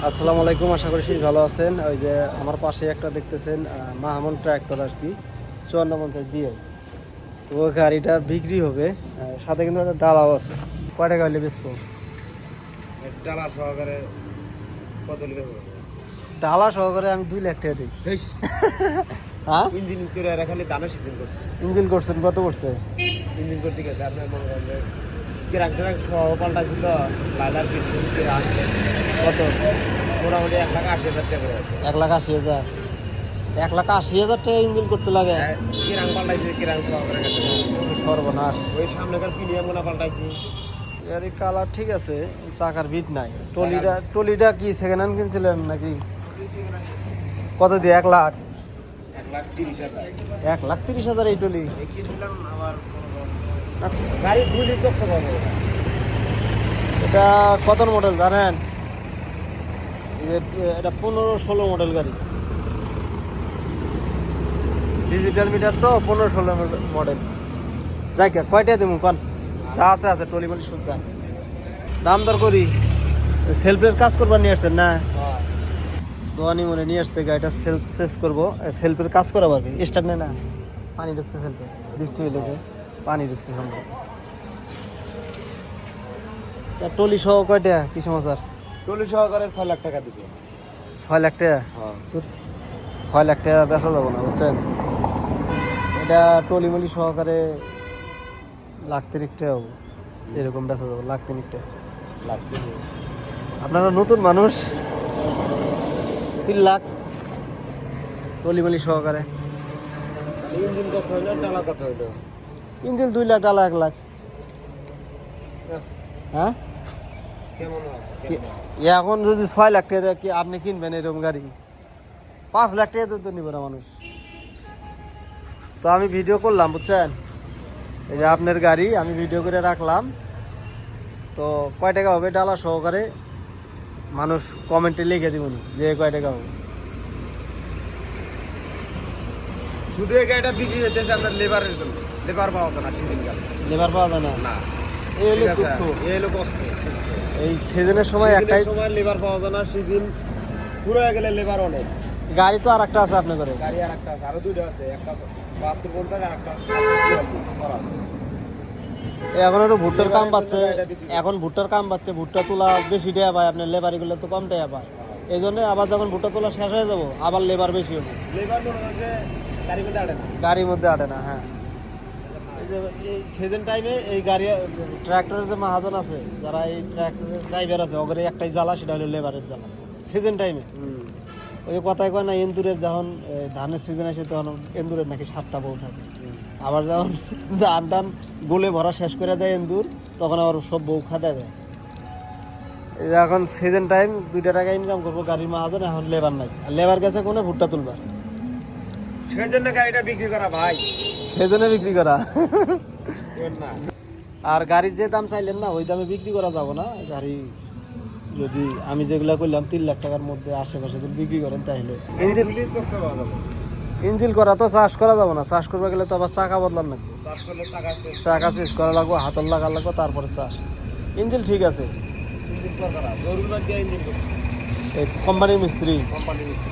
আসসালামু আলাইকুম, আশা করি সবাই ভালো আছেন। ওই যে আমার পাশে একটা দেখতেছেন মাহমুদ ট্র্যাক্টর আর কি 5450 দিয়ে, তো ওই গাড়িটা বিক্রি হবে। সাথে কিন্তু একটা ডালাও আছে। কয় টাকা হলে বেচবো? ডালা সহকারে কত লিটার হবে? ডালা সহকারে আমি 2 লাখ টাকা দিই। হ্যাঁ, ইঞ্জিন করে রাখালে দামের সিজন করছে। ইঞ্জিন করছেন কত করছে? ইঞ্জিন করতে গেছে আপনার মনে করেন কিরাক টিরাক সহ পাল্টাছি তো লাইলার কিছু কিরাক কত? মোটামুটি 1,80,000 টাকা করে আছে। 1,80,000? 1,80,000 টাকা ইঞ্জিন করতে লাগে? কিরাং পাল্টাইছি, কিরাং সহকারে গেছে। সর্বনাশ। ওই সামনেকার প্রিমিয়াম গুলা পাল্টাইছি। গাড়ির কালার ঠিক আছে, চাকার বিট নাই। টলিটা কি সেকেন্ড হ্যান্ড কিনছিলেন নাকি? কত দিয়ে? 1,00,000? 1,30,000 1,30,000 এই টলি? কিনছিলাম আবার গাড়ি 2 লিটার চক্র হবে। এটা কত মডেল জানেন? এটা 15-16 মডেল গাড়ি। ডিজিটাল মিটার তো 15-16 মডেল। যাই কয়টা দেবো কন? যা আছে আছে, টলি মলি সুদ্ধা দাম দর করি। সেলফের কাজ করবার নিয়ে আসছেন না? দোয়ানি মনে নিয়ে আসছে গাড়িটা সেলফ শেষ করবো। সেলফের কাজ করাবো আর কি। স্টার্ট নেই না, পানি ঢুকছে সেলফে, বৃষ্টি হয়ে গেছে, পানি ঢুকছে সম্ভবত। টলি সহ কয়টা কি সমাচার? টলি সহকারে 6 লাখ টাকা দিবে। 6 লাখ টাকা? 6 লাখ টাকা বেচা যাবো না বুঝছেন। এটা টলিমলি সহকারে 1,30,000 টাকা হবো, এরকম বেচা যাবো। 1,30,000 টাকা লাগবে। আপনারা নতুন মানুষ, 3 লাখ টলিমলি সহকারে। ইঞ্জিন কত হইলো, ডালা কত হইলো? ইঞ্জিন 2 লাখ, ডালা 1 লাখ। হ্যাঁ, কেমন হয়? এখন যদি 6 লাখ টাকা দিয়ে কি আপনি কিনবেন এরকম গাড়ি? 5 লাখ টাকা তো নিবে না মানুষ। তো আমি ভিডিও করলাম বুঝছেন, এই যে আপনার গাড়ি আমি ভিডিও করে রাখলাম। তো কয় টাকা হবে ডালা সহকারে মানুষ কমেন্টে লিখে দিবনি যে কয় টাকা হবে। শুধু এই গাড়িটা বিক্রি হইতেছে আপনার লেবারের জন্য। লেবার পাওয়া যায় না সিজন গাড়ি। লেবার পাওয়া যায় না? না, এই হলো ঠিক আছে, দুঃখ। এই হলো কষ্ট। এই সিজনের সময় সিজনের একটাই সময় লেবার পাওয়া যায় না, সিজন পুরো হয়ে গেলে লেবার অনেক। গাড়ি তো আর একটা আছে আপনার ঘরে? গাড়ি আর একটা আছে, আরো 2টা আছে, একটা 72-50 আর একটা 44 সরাস। এখন একটু ভুট্টার কাম পাচ্ছে, এখন ভুট্টার কাম পাচ্ছে, ভুট্টা তোলা বেশি টাকা পায়, আপনার লেবারিগুলো তো কম টাকা পায়। এই জন্য আবার যখন ভুট্টা তোলা শেষ হয়ে যাবো আবার লেবার বেশি হবে। লেবার মনে হয় যে গাড়ির মধ্যে আটে না। গাড়ির মধ্যে আটে না। হ্যাঁ, এই যে এই সিজন টাইমে এই গাড়ি ট্র্যাক্টরের যে মাহাজন আছে, যারা এই ট্র্যাক্টরের ড্রাইভার আছে, ওদের একটাই জ্বালা, সেটা হলো লেবারের জ্বালা সিজন টাইমে। ওই কথায় কয় না, এন্দুরের যখন ধানের সিজন আসে তখন এন্দুরের নাকি 7টা বউ থাকে। আবার যখন ধান টান গোলে ভরা শেষ করে দেয় এন্দুর, তখন আবার সব বউ খাতে দেয়। এই যে এখন সিজন টাইম 2 টাকা ইনকাম করবো গাড়ির মাহাজন, এখন লেবার নাই, আর লেবার গেছে কোনো ভুট্টা তুলবার, সেই জন্য গাড়িটা বিক্রি করা ভাই, সেজন্য বিক্রি করা। না আর গাড়ির যে দাম চাইলেন না, ওই দামে বিক্রি করা যাবো না। গাড়ি যদি আমি যেগুলো করলাম 3 লাখ টাকার মধ্যে আশেপাশে যদি বিক্রি করেন, তাহলে ইঞ্জিন ইঞ্জিন করা তো চাষ করা যাবো না। চাষ করবে গেলে তো আবার চাকা বদলান লাগবে, চাষ করলে চাকা চাকা চেঞ্জ করা লাগবে, হাতল লাগা লাগবে, তারপরে চাষ। ইঞ্জিন ঠিক আছে, ইঞ্জিন করা জরুরি না, ইঞ্জিন করছে এই কোম্পানির মিস্ত্রি। কোম্পানি মিস্ত্রি